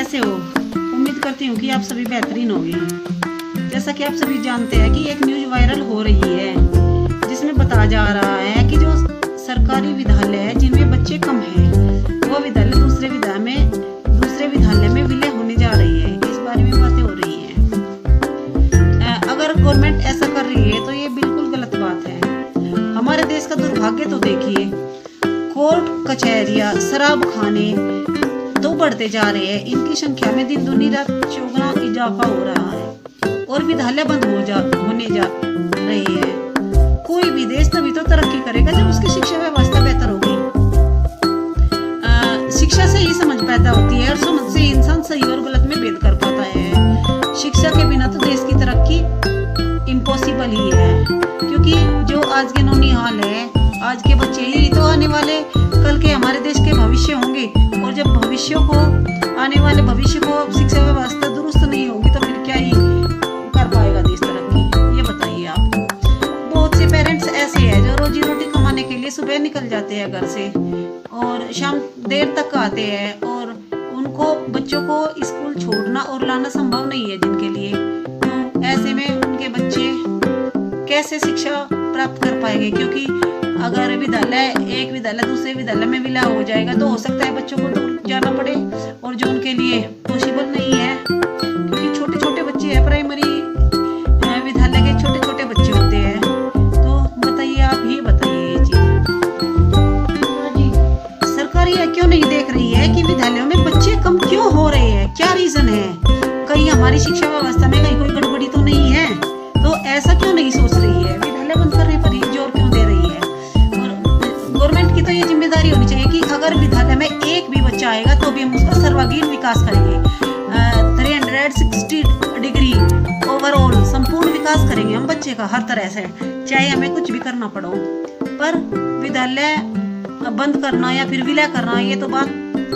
कैसे हो? उम्मीद करती हूँ कि आप सभी बेहतरीन होंगे। जैसा कि आप सभी जानते हैं कि एक न्यूज़ वायरल हो रही है जिसमें बताया जा रहा है कि जो सरकारी विद्यालय है जिनमें बच्चे कम हैं वो विद्यालय दूसरे विद्यालय में विलय होने जा रही है। इस बारे में बातें हो रही हैं। अगर गवर्नमेंट ऐसा कर रही है तो ये बिल्कुल गलत बात है। हमारे देश का दुर्भाग्य तो देखिए, कोर्ट कचहरियाँ, शराब खाने तो बढ़ते जा रहे हैं। इनकी संख्या में दिन दूनी रात चौगुना इजाफा हो रहा है और विद्यालय बंद होने जा रहे हैं। कोई भी देश तभी तो तरक्की करेगा जब उसकी शिक्षा व्यवस्था बेहतर होगी। शिक्षा से ही समझ पैदा होती है और समझ से इंसान सही और गलत में भेद कर पाता है। शिक्षा के बिना तो देश की तरक्की इम्पॉसिबल ही है, क्योंकि जो आज के नौनिहाल है, आज के बच्चे ही तो आने वाले कल के हमारे देश के भविष्य होंगे। और जब आने वाले भविष्य को शिक्षा व्यवस्था दुरुस्त नहीं होगी तो फिर क्या ही कर पाएगा देश तरक्की? ये बताइए आप। बहुत से पेरेंट्स ऐसे हैं जो रोजी रोटी कमाने के लिए सुबह निकल जाते हैं घर से और शाम देर तक आते हैं और उनको बच्चों को स्कूल छोड़ना और लाना संभव नहीं है जिनके लिए। तो ऐसे में उनके बच्चे कैसे शिक्षा प्राप्त कर पाएंगे? क्योंकि अगर एक विद्यालय दूसरे विद्यालय में विलय हो जाएगा तो हो सकता है बच्चों को दूर जाना पड़े, और जो उनके लिए पॉसिबल नहीं है, क्योंकि छोटे छोटे बच्चे हैं, प्राइमरी विद्यालय के छोटे छोटे बच्चे होते हैं। तो बताइए, आप ही बताइए ये चीज। सरकार ये क्यों नहीं देख रही है कि विद्यालयों में बच्चे कम क्यों हो रहे हैं? क्या रीजन है? कहीं हमारी शिक्षा व्यवस्था में कहीं कोई गड़बड़ी तो नहीं है? तो ऐसा क्यों नहीं सोच रही है? विद्यालय बंद करने पर ही जोर क्यों दे रही है? गवर्नमेंट की तो ये जिम्मेदारी होनी चाहिए कि अगर विद्यालय में एक भी बच्चा आएगा तो भी हम उसका सर्वांगीण विकास करेंगे। 360 डिग्री ओवरऑल संपूर्ण विकास करेंगे हम बच्चे का हर तरह से, चाहे हमें कुछ भी करना पड़ो। पर विद्यालय बंद करना या फिर विलय करना ये तो बात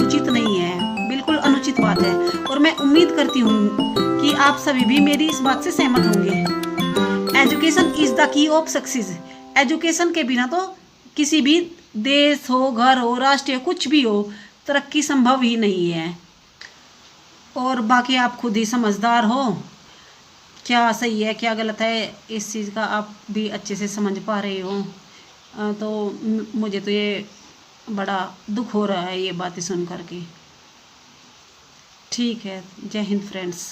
उचित नहीं है, बिल्कुल अनुचित बात है। और मैं उम्मीद करती हूँ कि आप सभी भी मेरी इस बात से सहमत होंगे। Education is the key of success. Education के बिना तो किसी भी देश हो, घर हो, राष्ट्र कुछ भी हो, तरक्की संभव ही नहीं है। और बाकी आप खुद ही समझदार हो, क्या सही है क्या गलत है इस चीज़ का आप भी अच्छे से समझ पा रहे हो। तो मुझे तो ये बड़ा दुख हो रहा है ये बातें सुन करके। ठीक है, जय हिंद फ्रेंड्स।